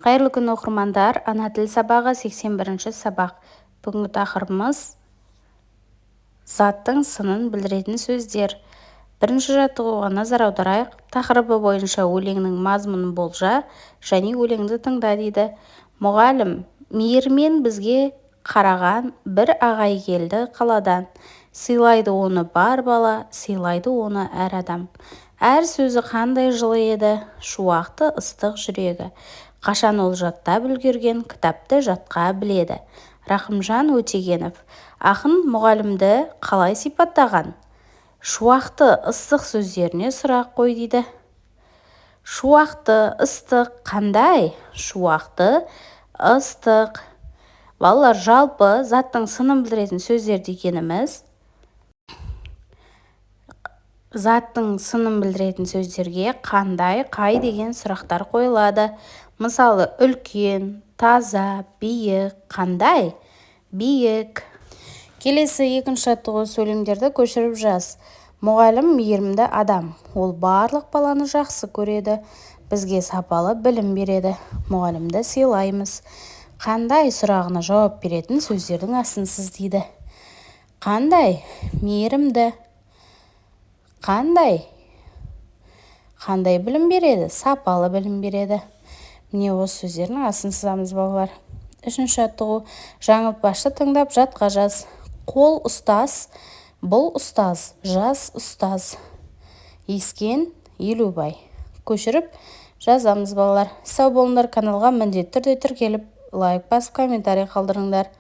Қайырлы күн оқырмандар, ана тіл сабағы 81-ші сабақ. Бүгінгі тақырыбымыз заттың сынын білдіретін сөздер. Бірінші жаттығуға назар аударайық. Тақырыбы бойынша өлеңнің мазмұнын болжа және өлеңді тыңда дейді. Мұғалім, мейірмен бізге қараған бір ағай келді қаладан. Сыйлайды оны бар бала, сыйлайды оны әр адам. Әр сөзі қандай жылы еді, шуақты ыстық жүрегі. Қашан ол жаттап үлгерген, кітапты жатқа біледі. Рахымжан Өтегенов. Ақын мұғалімді қалай сипаттаған? Шуақты ыстық сөздеріне сұрақ қой дейді. Шуақты ыстық қандай? Шуақты ыстық. Балалар, жалпы заттың сынын білдіретін сөздер дегеніміз заттың сынын білдіретін сөздерге қандай, қай деген сұрақтар қойылады. Мысалы, үлкен, таза, биік, қандай? Биік. Келесі екінші жаттығу сөйлемдерді көшіріп жаз. Мұғалім мейірімді адам. Ол барлық баланы жақсы көреді. Бізге сапалы білім береді. Мұғалімді сыйлаймыз. Қандай сұрағына жауап беретін сөздердің астын сіздейді. Қандай? Мейірімді. Қандай? Қандай білім береді? Сапалы білім береді. Міне осы сөздердің астын сызамыз балалар. Үшінші жаттығу. Жаңылтпашты тыңдап жатқа жаз. Қол ұстаз, бұл ұстаз, жас ұстаз. Ескен Елубай. Көшіріп жазамыз балалар. Сау болыңдар, каналға міндетті түрде тіркеліп, лайк басып, комментарий қалдырыңдар.